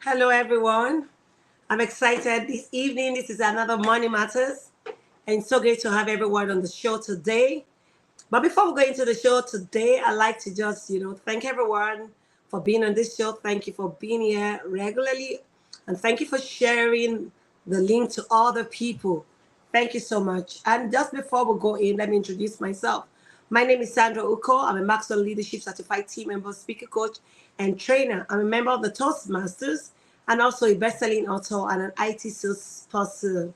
Hello, everyone. I'm excited this evening. This is another Money Matters, and so great to have everyone on the show today. But before we go into the show today, I'd like to just, thank everyone for being on this show. Thank you for being here regularly, and thank you for sharing the link to other people. Thank you so much. And just before we go in, let me introduce myself. My name is Sandra Uko. I'm a Maxwell Leadership Certified Team Member, Speaker Coach, and Trainer. I'm a member of the Toastmasters and also a best-selling author and an IT sales person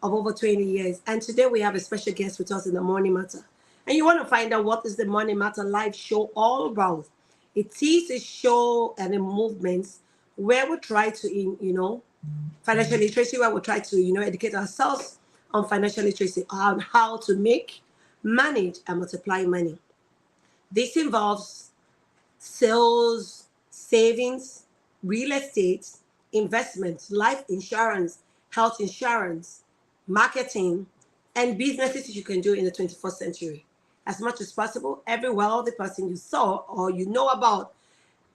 of over 20 years. And today we have a special guest with us in the Morning Matter. And you want to find out what is the Morning Matter live show all about. It is a show and a movement where we try to, financial literacy, where we try to, educate ourselves on financial literacy, on how to make, manage, and multiply money. This involves sales, savings, real estate, investments, life insurance, health insurance, marketing, and businesses you can do in the 21st century. As much as possible, every wealthy person you saw or you know about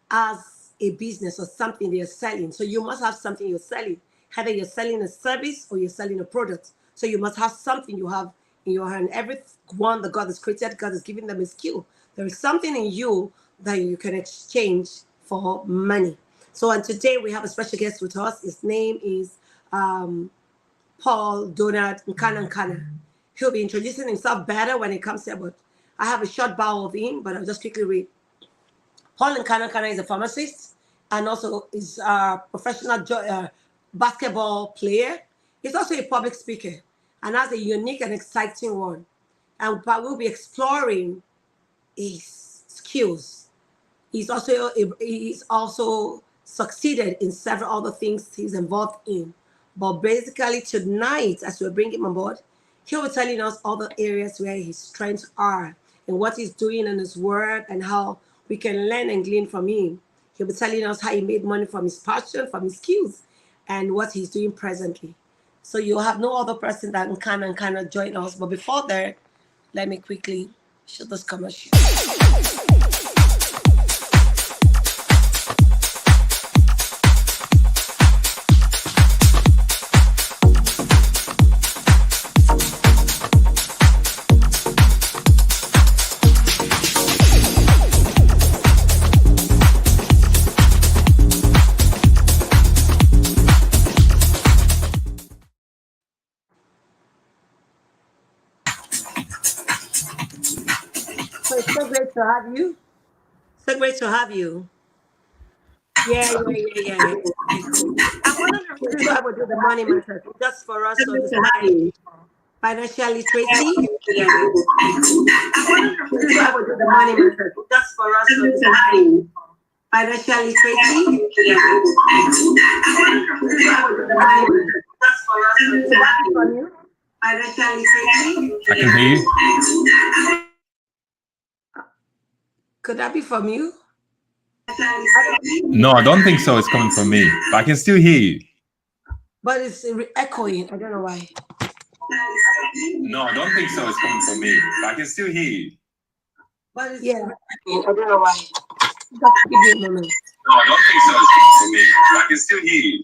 as a business or something they're selling. So you must have something you're selling. Either you're selling a service or you're selling a product. So you must have something you have in your hand. Everyone that God has created, God has given them a skill. There is something in you that you can exchange for money. So and today we have a special guest with us. His name is Pol Donald Nkana Nkana. He'll be introducing himself better when it comes here, but I have a short bio of him, but I'll just quickly read. Pol Nkana Nkana is a pharmacist and also is a professional basketball player. He's also a public speaker and has a unique and exciting one. And we'll be exploring his skills. He's also succeeded in several other things he's involved in. But basically tonight, as we bring him on board, he'll be telling us all the areas where his strengths are and what he's doing in his work and how we can learn and glean from him. He'll be telling us how he made money from his passion, from his skills, and what he's doing presently. So you'll have no other person that can join us. But before that, let me quickly show this commercial. So it's so great to have you. So great to have you. Yeah. Okay, cool. And one of the reasons why we do the money matters is just for us to understand financial literacy. And one of the reasons why we do the money matters is just for us to understand financial literacy. And one of the reasons why we do the money matters is just for us to understand financial literacy. I can hear you. Could that be from you? No, I don't think so. It's coming from me, but I can still hear you. But it's echoing. I don't know why. No, I don't think so. It's coming from me, but I can still hear you. But it's I don't know why. Just give me a moment. No, I don't think so. It's coming from me, but I can still hear you.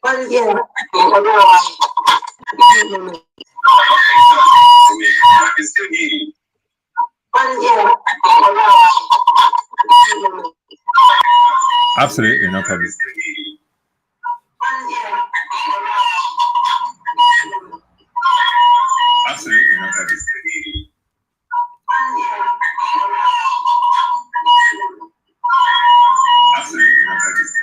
But it's I don't know why. Give me a moment. No, I don't think so. It's coming from me, but I can still hear you. But it's I don't know why. Absolutely, no problem. Absolutely, no problem. Absolutely, no problem.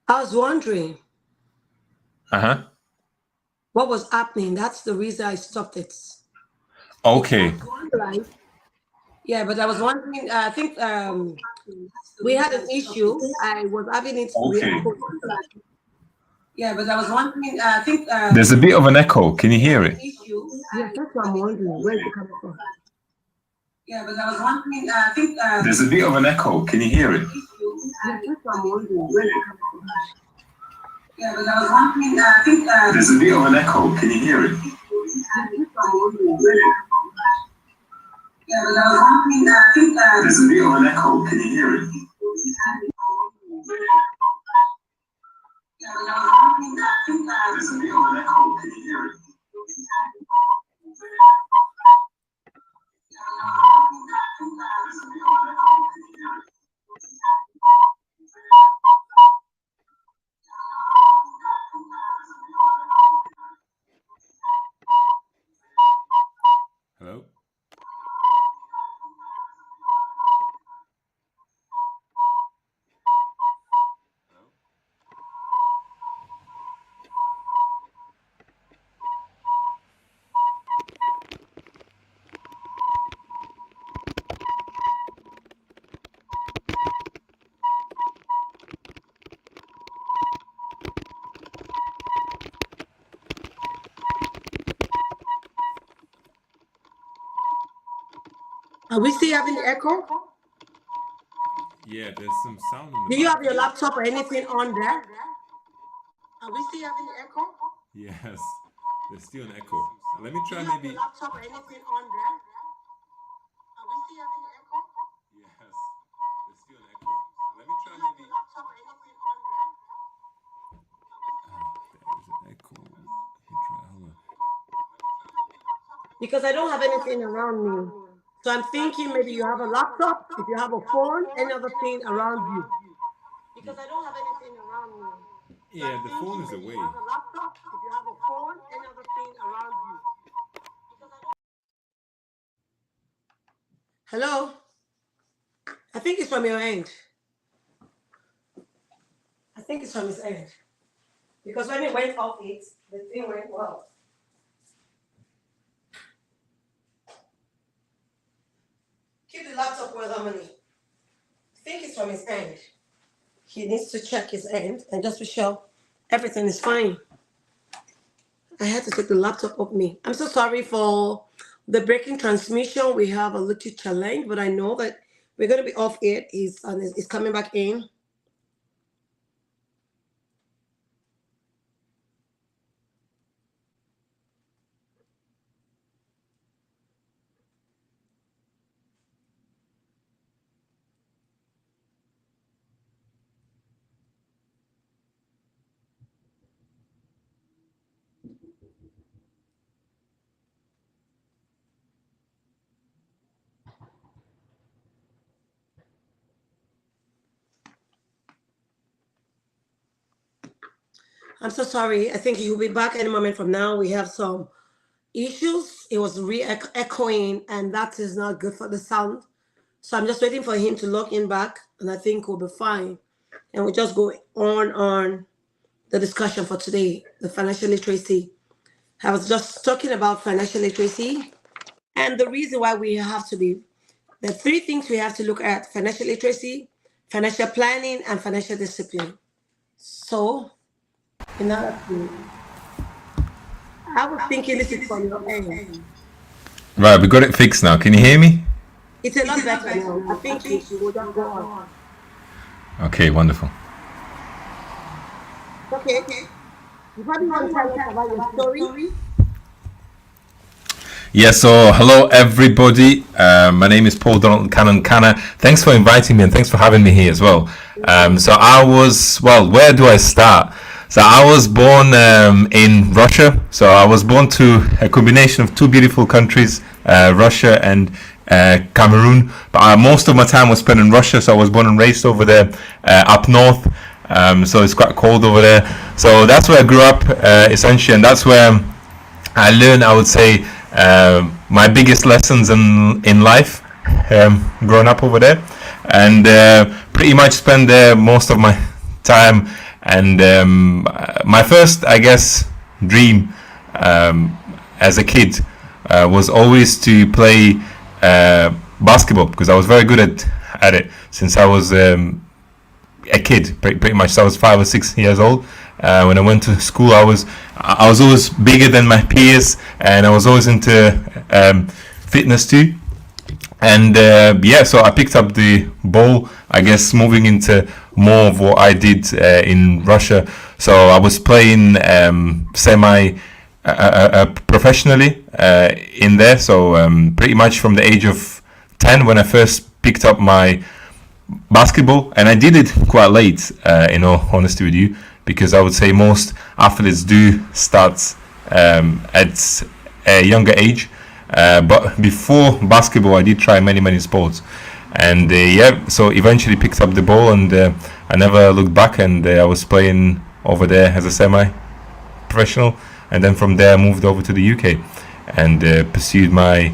I was wondering Uh-huh. what was happening. That's the reason I stopped it. Okay. Yeah, but I was wondering. I think we had an issue. I was having it. Okay. Yeah, but I was wondering. I think There's a bit of an echo. Can you hear it? yes, that's what I'm wondering. Where's it coming from? Yeah, but I was wondering. I think There's a bit of an echo. Can you hear it? yes, that's what I'm wondering. Where's it coming from? Yeah, but I was wondering. I think There's a bit of an echo. Can you hear it? yes, that's what I'm wondering. Where's it coming from? Yeah, but I was wondering. I think There's a bit of an echo. Can you hear it? yeah, but I was wondering. I think There's a bit of an echo. Can you hear it? Hello? are we still having echo? Yeah, there's some sound on the Do you have back. your laptop or anything on there? Are we still having echo? Yes, there's still an echo. Let me try Do you have maybe. your laptop or anything on there? Are we still having echo? Yes, there's still an echo. Let me try maybe. Laptop or anything on there? There's an echo. Let me try. Hold on. Because I don't have anything around me. So I'm thinking maybe you have a laptop, if you have a phone, any other thing around you. Because I don't have anything around me. Yeah, the phone is away. You have a laptop, if you have a phone, any other thing around you. Hello? I think it's from your end. I think it's from his end. Because when it went off it, the thing went well. Keep the laptop well, Harmony. I think it's from his end. He needs to check his end and just be sure everything is fine. I had to take the laptop off me. I'm so sorry for the breaking transmission. We have a little challenge, but I know that we're going to be off it. He's coming back in. I'm so sorry. I think he'll be back any moment from now. We have some issues. It was re-echoing, and that is not good for the sound. So I'm just waiting for him to log in back, and I think we'll be fine. And we'll just go on the discussion for today, the financial literacy. I was just talking about financial literacy and the reason why we have to be, the three things we have to look at: financial literacy, financial planning, and financial discipline. So, in order to, I was thinking this is from your end. Right, we got it fixed now. Can you hear me? It's a lot better now. I think we will just go on. Okay, wonderful. Okay. You probably want to tell us about your story. Yeah, so hello everybody. My name is Pol Donald Nkana Nkana. Thanks for inviting me and thanks for having me here as well. So I was, well, where do I start? So I was born in Russia. So I was born to a combination of two beautiful countries, Russia and Cameroon. But most of my time was spent in Russia. So I was born and raised over there up north. So it's quite cold over there. So that's where I grew up essentially, and that's where I learned, I would say, my biggest lessons in life, growing up over there, and pretty much spend there most of my time And my first, I guess, dream as a kid was always to play basketball, because I was very good at it since I was a kid, pretty much. So I was 5 or 6 years old. When I went to school, I was always bigger than my peers, and I was always into fitness too. And so I picked up the ball, I guess, moving into more of what I did in Russia. So I was playing semi professionally in there. So pretty much from the age of 10, when I first picked up my basketball, and I did it quite late, in all honesty with you, because I would say most athletes do start at a younger age. But before basketball, I did try many sports, and so eventually picked up the ball, and I never looked back, and I was playing over there as a semi-professional, and then from there I moved over to the UK and pursued my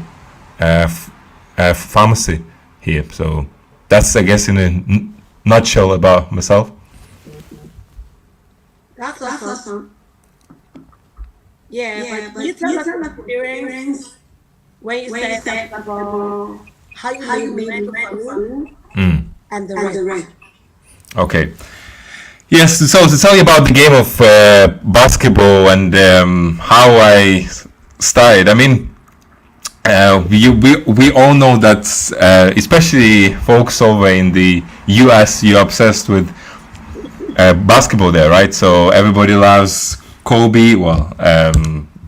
pharmacy here. So that's, I guess, in a nutshell about myself. That's awesome. Yeah, but you tell us your experience when you said about how you made it and the rest. Okay. Yes, so to tell you about the game of basketball and how I started, I mean, we all know that, especially folks over in the US, you're obsessed with basketball there, right? So everybody loves Kobe,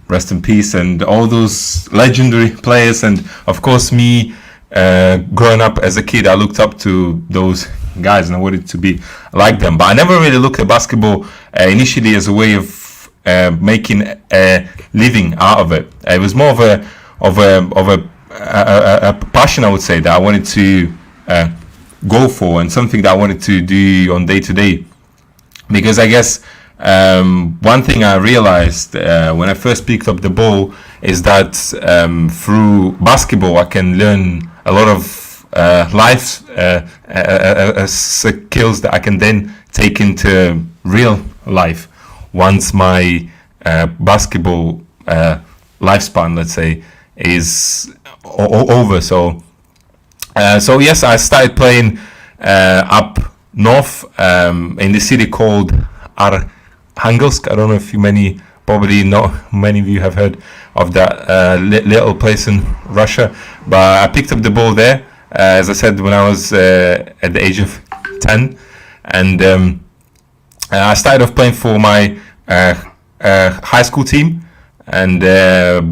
rest in peace, and all those legendary players. And of course, me, growing up as a kid, I looked up to those guys and I wanted to be like them. But I never really looked at basketball initially as a way of making a living out of it. It was more of a passion, I would say, that I wanted to go for, and something that I wanted to do on day to day. Because I guess one thing I realized when I first picked up the ball is that through basketball I can learn a lot of life skills that I can then take into real life once my basketball lifespan, let's say, is over. So yes, I started playing up north in the city called Arkhangelsk. I don't know if many of you have heard of that little place in Russia, but I picked up the ball there, as I said, when I was at the age of 10, and I started off playing for my high school team. And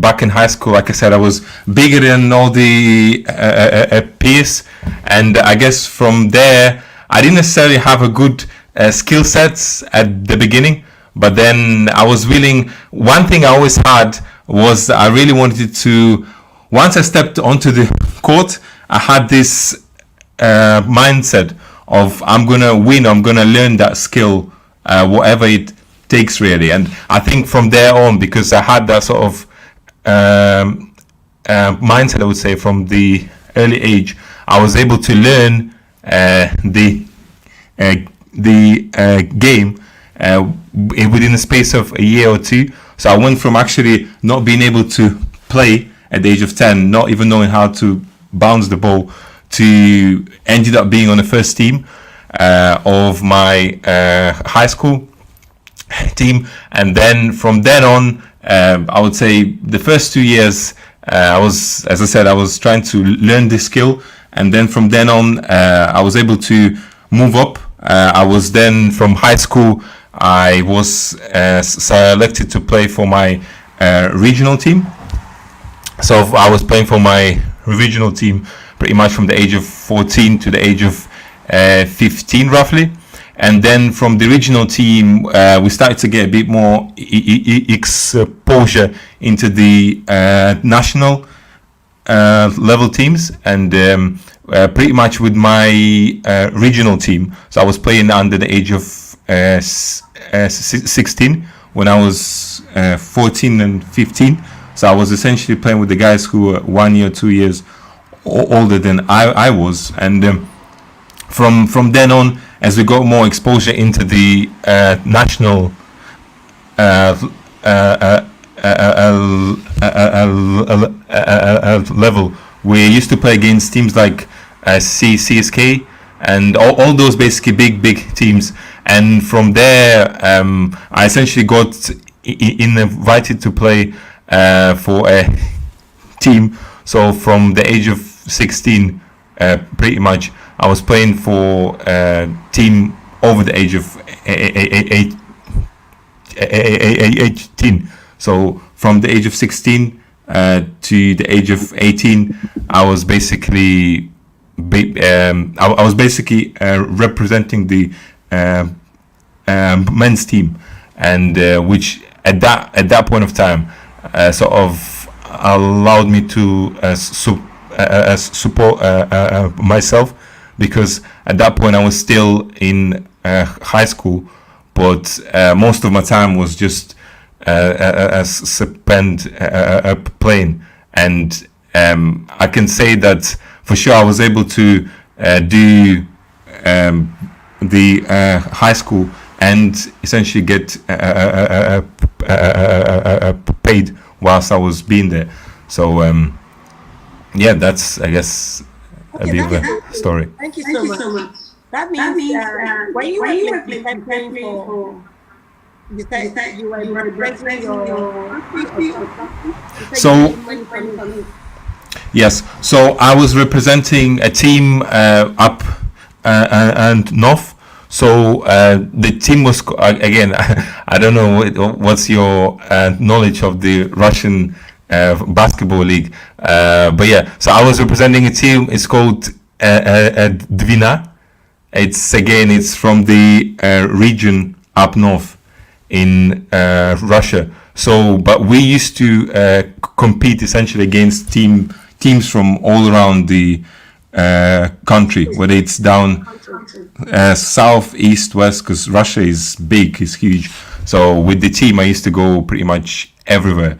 back in high school, like I said, I was bigger than all the peers, and I guess from there I didn't necessarily have a good skill sets at the beginning, but then I was willing. One thing I always had was I really wanted to, once I stepped onto the court, I had this mindset of I'm gonna win, I'm gonna learn that skill, whatever it takes, really. And I think from there on, because I had that sort of mindset, I would say, from the early age, I was able to learn the game within the space of a year or two. So I went from actually not being able to play at the age of 10, not even knowing how to bounce the ball, to ended up being on the first team of my high school team. And then from then on, I would say the first 2 years, I was, as I said, I was trying to learn this skill. And then from then on, I was able to move up. I was then, from high school, I was selected to play for my regional team. So I was playing for my regional team pretty much from the age of 14 to the age of 15 roughly. And then from the regional team, we started to get a bit more exposure into the national level teams, and pretty much with my regional team. So I was playing under the age of 16 when I was 14 and 15. So I was essentially playing with the guys who were 1 year, 2 years older than I was. And from then on, as we got more exposure into the national level, we used to play against teams like CSK and all those basically big teams. And from there, I essentially got invited to play for a team. So from the age of 16, pretty much, I was playing for a team over the age of 18. So from the age of 16 to the age of 18, I was basically representing the men's team, and which at that point of time sort of allowed me to support myself, because at that point I was still in high school, but most of my time was just spent playing. And I can say that for sure I was able to do the high school and essentially get paid whilst I was being there. So yeah, that's, I guess, a bit of a story. Thank you so much. That means when you were playing for, you said you were representing your country or something? So yes, so I was representing a team up and north. So the team was again. I don't know what's your knowledge of the Russian basketball league, but yeah. So I was representing a team. It's called Dvina. It's from the region up north in Russia. So, but we used to compete essentially against teams from all around the country, whether it's down south, east, west, because Russia is big, is huge. So with the team, I used to go pretty much everywhere.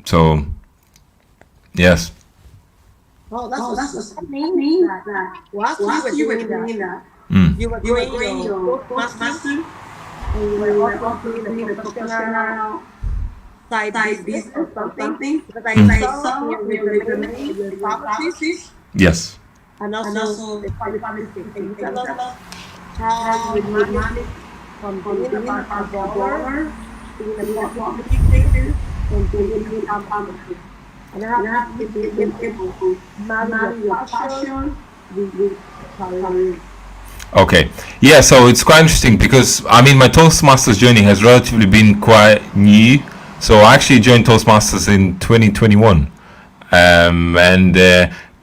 So yes. Oh, that's what means that whilst you were doing that, you were doing your masters, and you were also doing the professional side business or something. Because I saw your resume, your properties, Yes. and also the family thing. Can you tell us how you manage from being a baller, being a public figure, and being a family? And I have to be able to manage your passion with career. Okay. Yeah, so it's quite interesting because I mean my Toastmasters journey has relatively been quite new. So I actually joined Toastmasters in 2021. And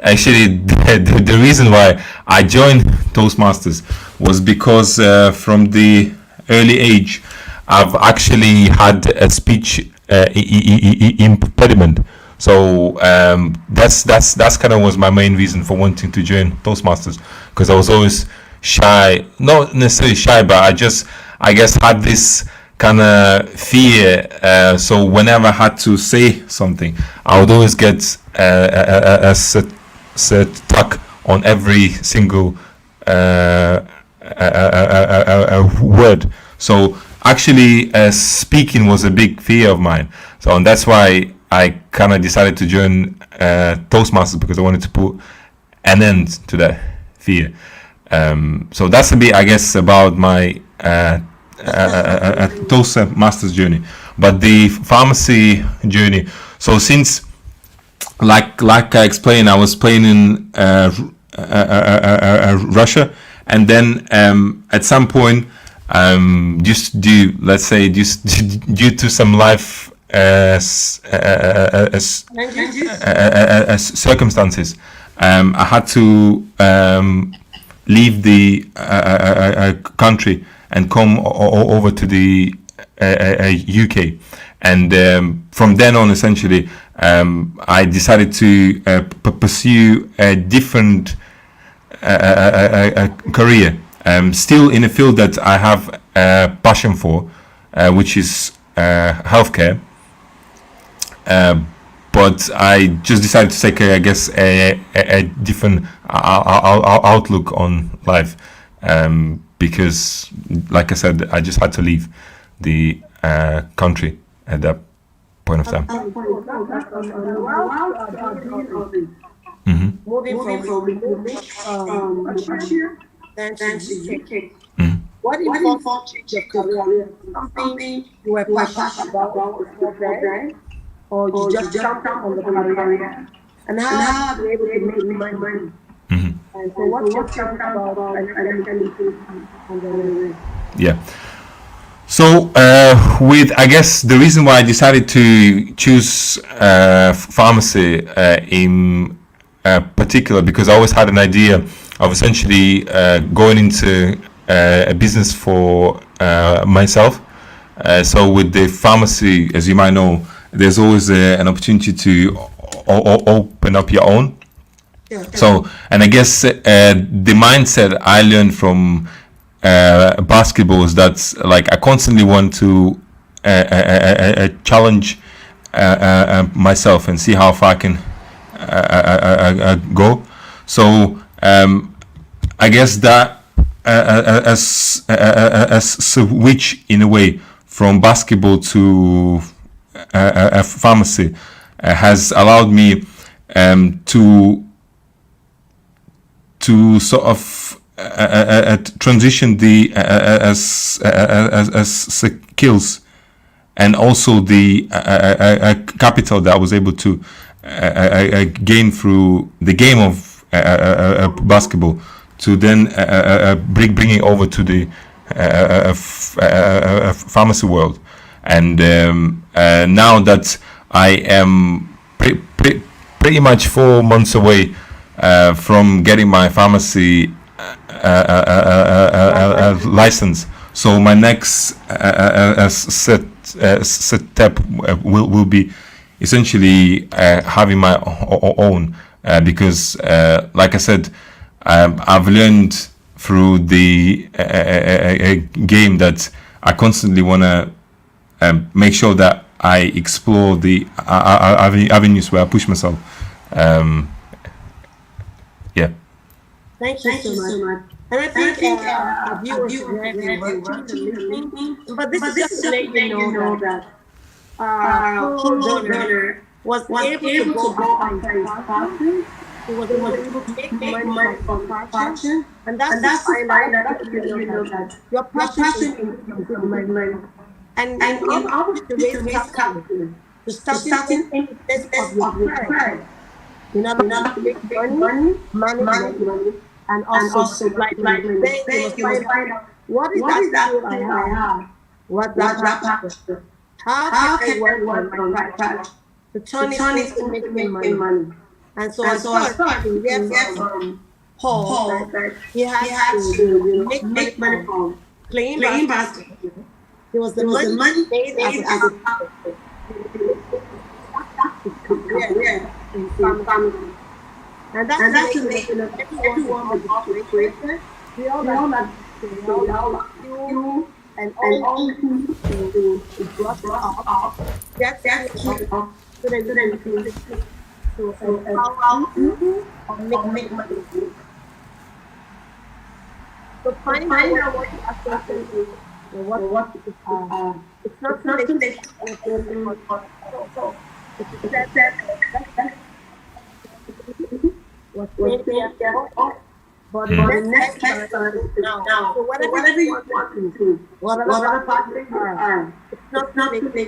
actually the reason why I joined Toastmasters was because from the early age I've actually had a speech impediment. So that's kind of was my main reason for wanting to join Toastmasters, because I was always shy, not necessarily shy, but I guess had this kind of fear. So whenever I had to say something, I would always get stuck on every single word. So actually, speaking was a big fear of mine. So and that's why I kind of decided to join Toastmasters, because I wanted to put an end to that fear. So that's a bit, I guess, about my Toastmasters journey. But the pharmacy journey. So since, like I explained, I was playing in Russia, and then at some point, just due to some life circumstances, I had to leave the country and come over to the UK. And from then on, essentially, I decided to pursue a different career, still in a field that I have a passion for, which is healthcare. But I just decided to take, I guess, a different outlook on life. because, like I said, I just had to leave the country at that point of time. Moving from Russia then to UK. Mhm. What informed your career? Something you were passionate about before then, or you just jumped on the career? And how have you been able to make money? Mhm. And so what's your thought about on the way? Yeah. So, with I guess the reason why I decided to choose pharmacy in particular, because I always had an idea of essentially going into a business for myself. So, with the pharmacy, as you might know, there's always an opportunity to open up your own. Yeah. So, and I guess the mindset I learned from basketball is that like I constantly want to challenge myself and see how far I can go. So I guess that as switch in a way from basketball to a pharmacy has allowed me to sort of transition the as skills and also the capital that I was able to gain through the game of basketball to then bring it over to the pharmacy world. And now that I am pretty much 4 months away from getting my pharmacy license, so my next step will be essentially having my own, because like I said, I've learned through the game that I constantly want to make sure that I explore the avenues where I push myself. Yeah. Thank you so much. And I think our viewers are watching and listening. But this is just to let you know that Pol Donald was able to go outside his passion. He was able to make money from passion. And that's the sign that you know that your passion is money. And in order to raise capital, to start in the business of your parents, in order to make money, and also like then you must find out what is that skill I have, what that passion, how can I work on my passion to turn it into making money. And so I started to hear from Paul that he has to make money from playing basketball. It was the money made as a in family. And that's the reason that everyone was operated. We all like you and all to brush off. That's so that you can empower you or make money. So finding out what you actually do or what it's not too late but the next time is now. So whatever you want to do, whatever part you are, it's not too late to do. You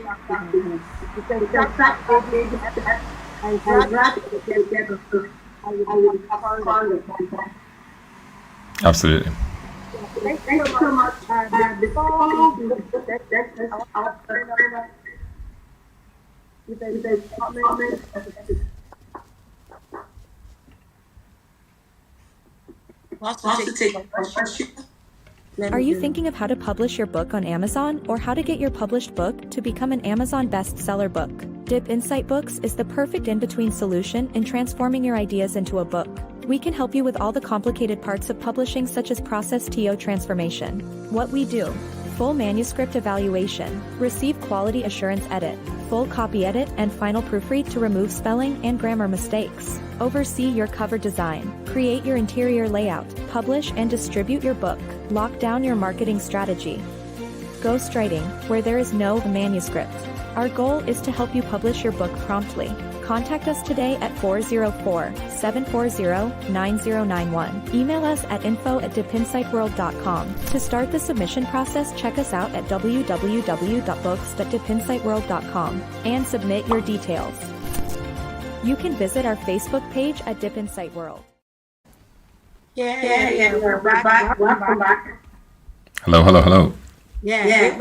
can start baby steps and grab it together and you will become stronger. Absolutely. Thank you so much. Before we look at that, our if there's comments. Are you thinking of how to publish your book on Amazon or how to get your published book to become an Amazon bestseller book? Dip Insight Books is the perfect in-between solution in transforming your ideas into a book. We can help you with all the complicated parts of publishing, such as process TO transformation. What we do: full manuscript evaluation, receive quality assurance edit, full copy edit and final proofread to remove spelling and grammar mistakes. Oversee your cover design, create your interior layout, publish and distribute your book, lock down your marketing strategy. Ghostwriting, where there is no manuscript. Our goal is to help you publish your book promptly. Contact us today at 404-740-9091. Email us at info@dipinsightworld.com. To start the submission process, check us out at www.books.dipinsightworld.com and submit your details. You can visit our Facebook page at Dip Insight World. Yeah. We're back. Welcome back. Hello. Yeah.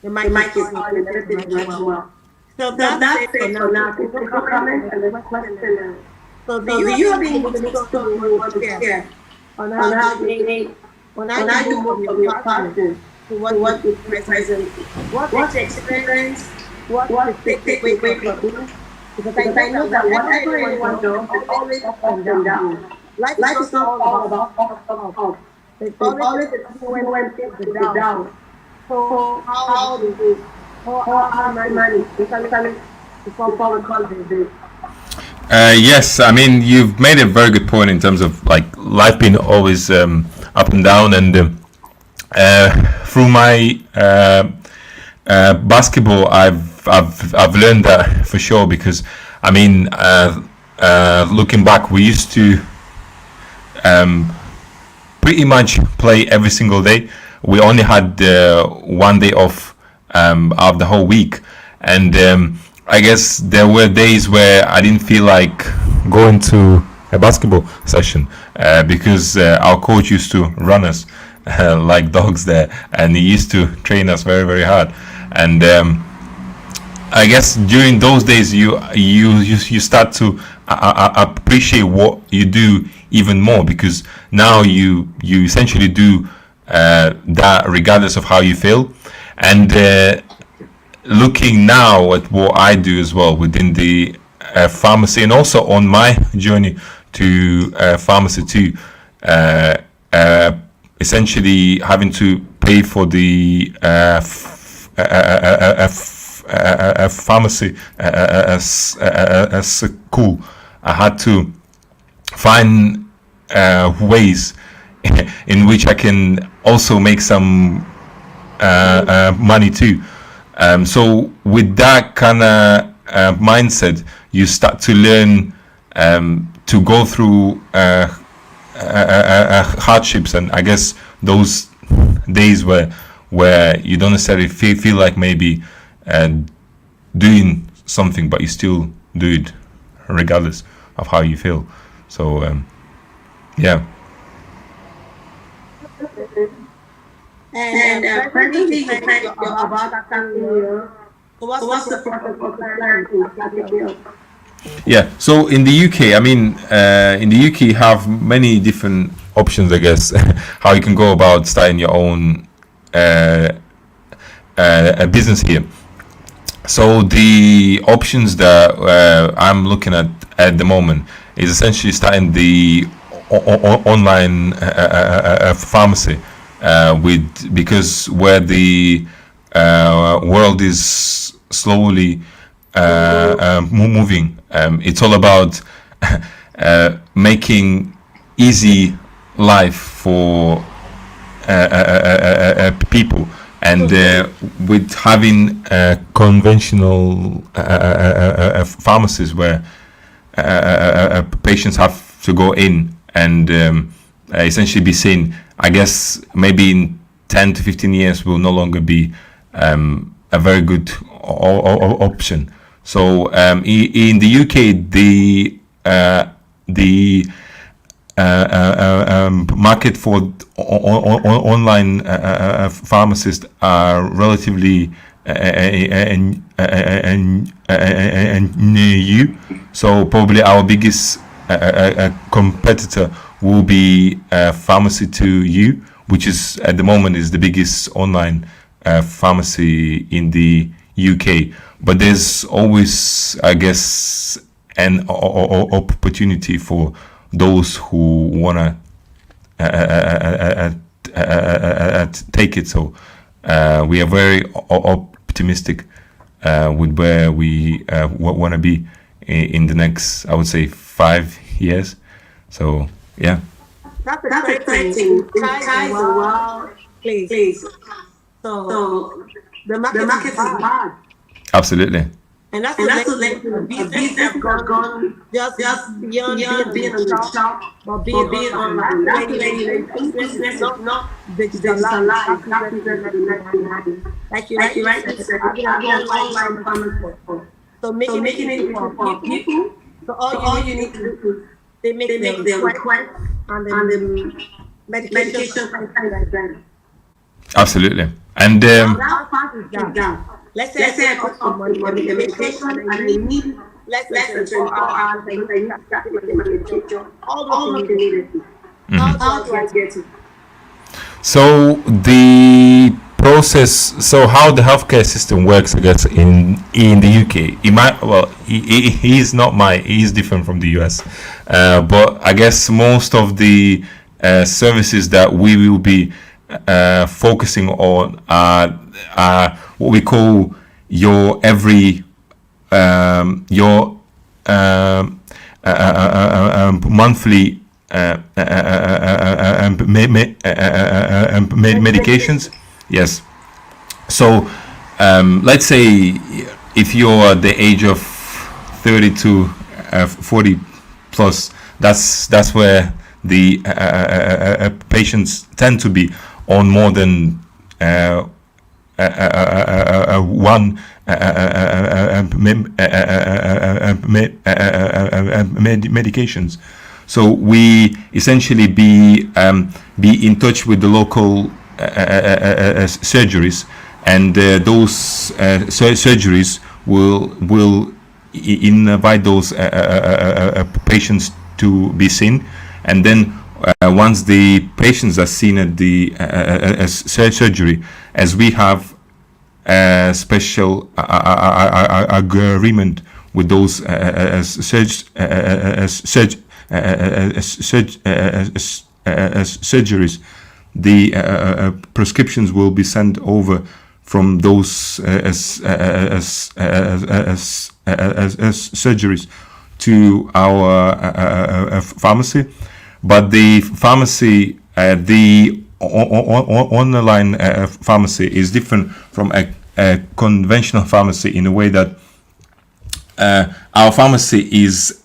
The mic is on and everything is working well. So that's it for now. People comment and the question. So do you have any story you want to share on how you move from your passion to what is present? What's the experience? What's the takeaway from this? Because I know that whatever you want to do, it's always up and down. Life is not all about up. It's always when things are down. So how do you manage to follow confidence? Yes, I mean, you've made a very good point in terms of like life being always up and down, and through my basketball, I've learned that for sure, because I mean, looking back, we used to pretty much play every single day. We only had 1 day off out of the whole week, and I guess there were days where I didn't feel like going to a basketball session because our coach used to run us like dogs there, and he used to train us very, very hard. And I guess during those days you start to appreciate what you do even more, because now you essentially do that regardless of how you feel. And looking now at what I do as well within the pharmacy, and also on my journey to pharmacy too, essentially having to pay for the pharmacy school, I had to find ways in which I can also make some money too. So with that kind of mindset, you start to learn to go through hardships, and I guess those days where you don't necessarily feel like maybe doing something, but you still do it regardless of how you feel. So yeah. And presently you said you're about starting your. So what's the process of planning? Yeah, so in the UK, I mean, in the UK you have many different options, I guess, how you can go about starting your own a business here. So the options that I'm looking at the moment is essentially starting the online pharmacy because where the world is slowly moving. It's all about making easy life for people, and with having conventional pharmacies where patients have to go in and essentially be seen. I guess maybe in 10 to 15 years will no longer be a very good option. So in the UK, the market for online pharmacists are relatively new. So probably our biggest competitor will be Pharmacy to You, which is at the moment is the biggest online pharmacy in the UK. But there's always, I guess, an opportunity for those who wanna take it. So we are very optimistic with where we want to be in the next, I would say, 5 years. So yeah. That's That's exciting. exciting. Ties the world Please. place. So So the the market market is is bad. bad. Absolutely. And that's And what that's what led led to to business business have have gone gone just just beyond being beyond on the being on the shop, shop but being or being online. online. That's That's when the way you know any business is business is not not digitalized. That digitalized. That business is business left is left behind. behind. Like you Like you rightly rightly said, said, having an having an online online pharmacy. pharmacy. So So making it making it easy easy for for people. people. So all So you all need you to need do, to do, they make they the make the request request and and the the medication medication are are sent to sent to them. them. Absolutely. And How How fast fast is is that? that? Let's say I Let's say I put put up the up the money, the money, the medication, medication, and I and I need need less than less than 24 24 hours hours because I because need I to need start to start taking my taking my medication. medication. Almost Almost immediately. immediately. How do How I do I get it? get it? so the process, so how the healthcare system works, I guess, in the UK, it might, well, he is not my, he is different from the US, but I guess most of the services that we will be focusing on are what we call your every your monthly medications. Yes. So let's say if you're the age of 30 to 40 plus, that's where the patients tend to be on more than one medications. So we essentially be in touch with the local surgeries, and those surgeries will invite those patients to be seen, and then once the patients are seen at the surgery, as we have a special agreement with those surgeries, the prescriptions will be sent over from those surgeries to our pharmacy. But the pharmacy, the online pharmacy is different from a conventional pharmacy in a way that our pharmacy is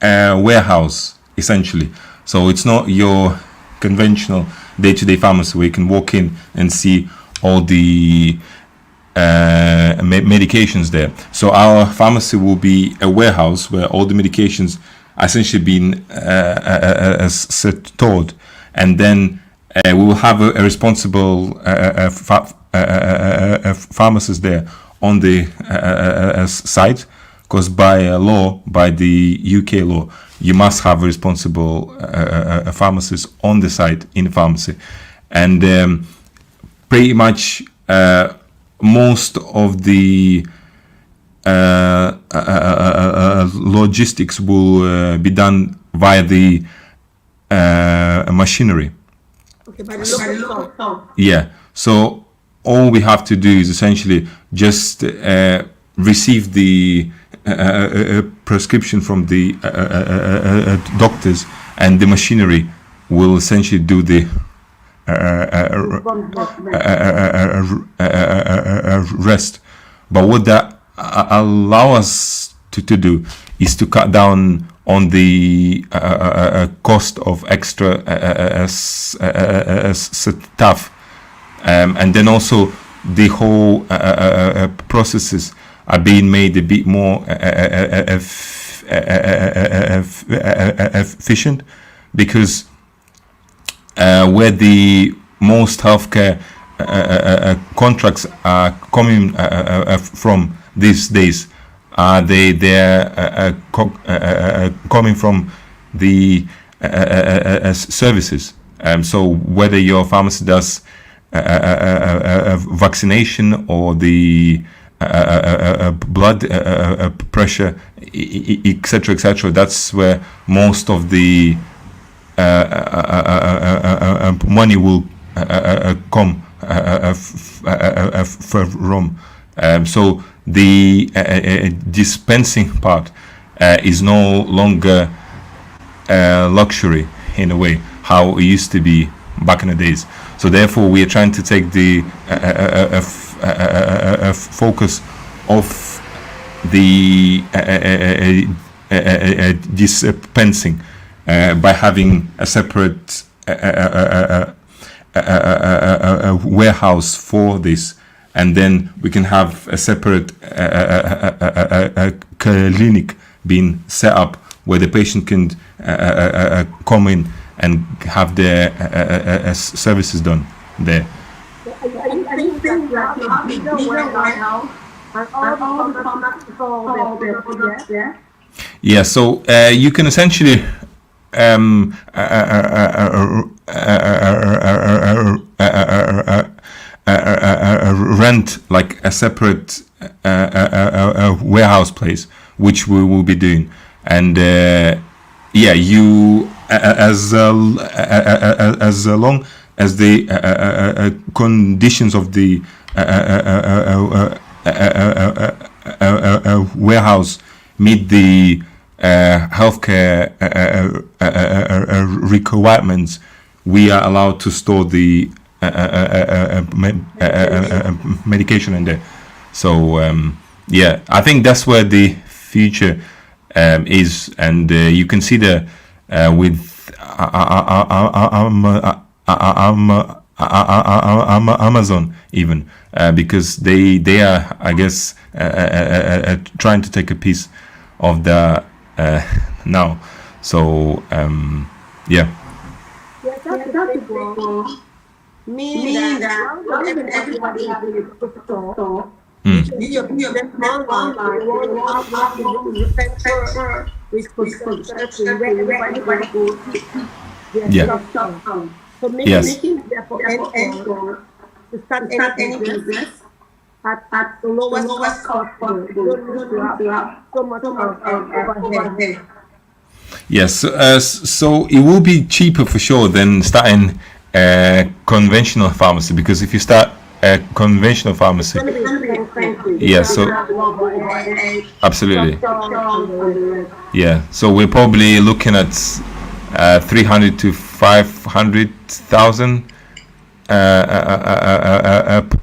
a warehouse, essentially. So it's not your conventional day-to-day pharmacy where you can walk in and see all the medications there. So our pharmacy will be a warehouse where all the medications are essentially being stored, and then we will have a responsible pharmacist there on the site, because by law, by the UK law, you must have a responsible pharmacist on the site in the pharmacy. And pretty much most of the logistics will be done via the machinery. Okay, by the local store. Yeah. So all we have to do is essentially just receive the prescription from the doctors, and the machinery will essentially do the rest. But what that allow us to do is to cut down on the cost of extra staff, and then also the whole processes are being made a bit more efficient, because where the most healthcare contracts are coming from these days, they're coming from the services. So whether your pharmacy does vaccination or the blood pressure, etc., that's where most of the money will come from. So the dispensing part is no longer luxury in a way how it used to be back in the days. So therefore, we are trying to take the focus of the dispensing by having a separate warehouse for this, and then we can have a separate clinic being set up where the patient can come in and have their services done there. I think that you have a bigger warehouse and all the products for their products there. Yeah, so you can essentially rent like a separate warehouse place, which we will be doing, and yeah, you as long as the conditions of the warehouse meet the healthcare requirements, we are allowed to store the medication in there. So yeah, I think that's where the future is, and you can see the with Amazon even, because they are, I guess, trying to take a piece of the now. So yeah. Yes, that's a great goal. Meaning that rather than everybody having a bookstore, you can do your business online. You won't have to center with prescription where everybody goes to Yeah. stuff. So Yes. making therefore end goal to start any business at the lowest cost possible. You don't need to have so much overhead. Yes, so it will be cheaper for sure than starting a conventional pharmacy, because if you start a conventional pharmacy, yeah, so absolutely, yeah. So we're probably looking at 300 to 500,000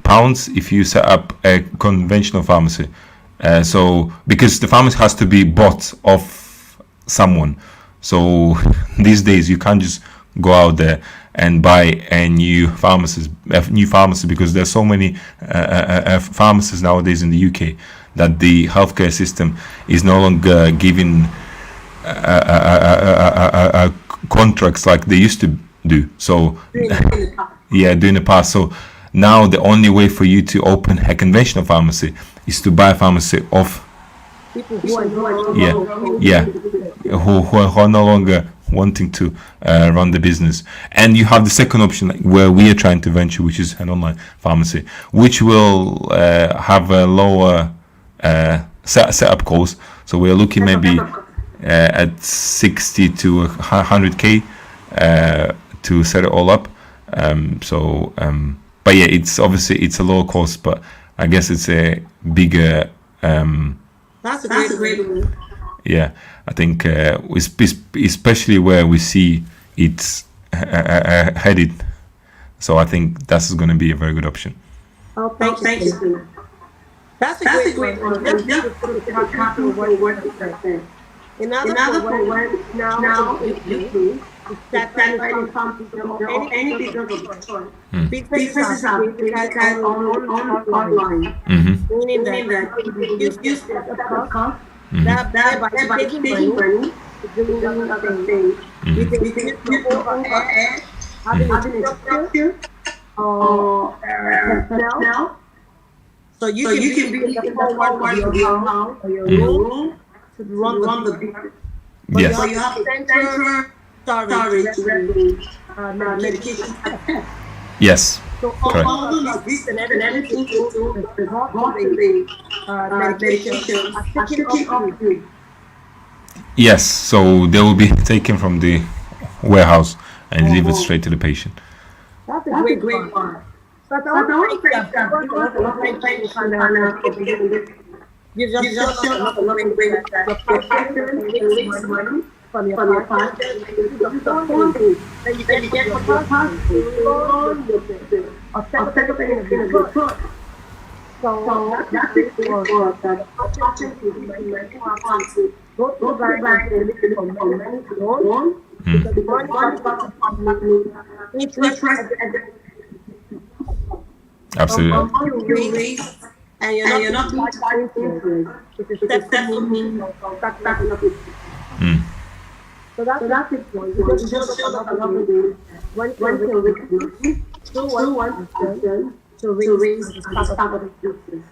pounds if you set up a conventional pharmacy. So because the pharmacy has to be bought off someone, so these days you can't just go out there and buy a new pharmacy, because there's so many pharmacies nowadays in the UK that the healthcare system is no longer giving contracts like they used to do. So yeah, during the past. So now the only way for you to open a conventional pharmacy is to buy a pharmacy off People who are who are no longer wanting to run the business. And you have the second option, like, where we are trying to venture, which is an online pharmacy, which will have a lower setup cost. So we're looking maybe at 60 to 100k to set it all up. But yeah, it's obviously it's a lower cost, but I guess it's a bigger. That's a great one. Yeah, I think especially where we see it's headed. So I think that's going to be a very good option. Oh, thank you. That's a great one. Just to capital what in other words, now if that something or any business or businesses are online. Meaning that you use the cost that by taking money to doing other things. You can use the overhead, having a structure or personnel. So you can be the forward of your house or your room to run the business. Yes. So you have center, storage, medication. Yes. So Correct. all of this and everything to the medication are taken off you. Yes. So they will be taken from the warehouse and delivered straight to the patient. That's a great one. But I want to say that You just show up a lot of ways that your passion can raise money from your passion. The phone thing that you get from your passion to run your business or set up anything in a good cause. So that's it for that. Passion to be like go to the bank and look for money to loan. Because the money interest Absolutely. you raise and you're not being charged interest. It's a step to me starting up. So that's it for you. Just show up another day. One can raise through one person to raise the start of the business.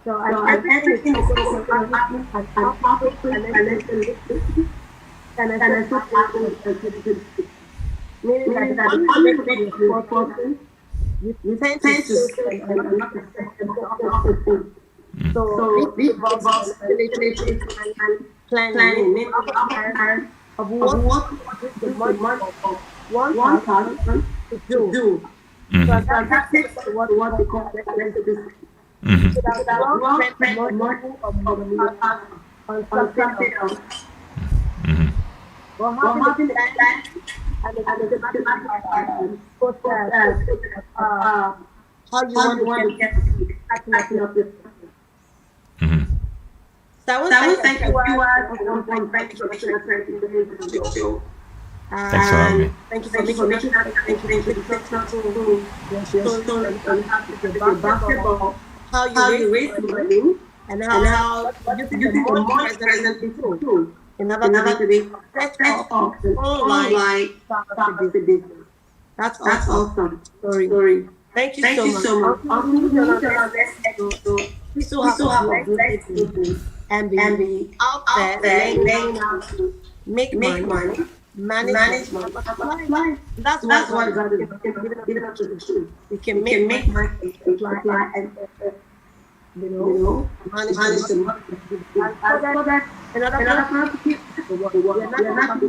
So everything is going to happen and topic and then so meaning that one make for person you tend to so this involves relationship and planning of what the money of one person to do. So that's what we call business. So that one spend money on something else. Well, having that and the how you want to get acting up this. So I want to thank you all for thank you for show. Thanks for having me. Thank you for making that. Thank you for the basketball, how you raise money, and how you the money presently too. Another to be set up an online start of the business. That's awesome. Story. Thank you so much. I'll see you on our next episode. We still have a great business and be out there laying out to make money, manage money. That's what God is giving us to the truth. We can make money and manage the money. So that another part to keep we're not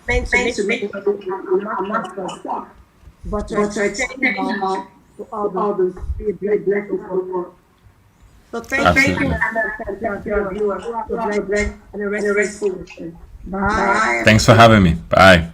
meant to make a master stuff, but to extend to others, be a blessing for the world. So thank you, and your viewers, and the rest of the Bye. Thanks for having me. Bye.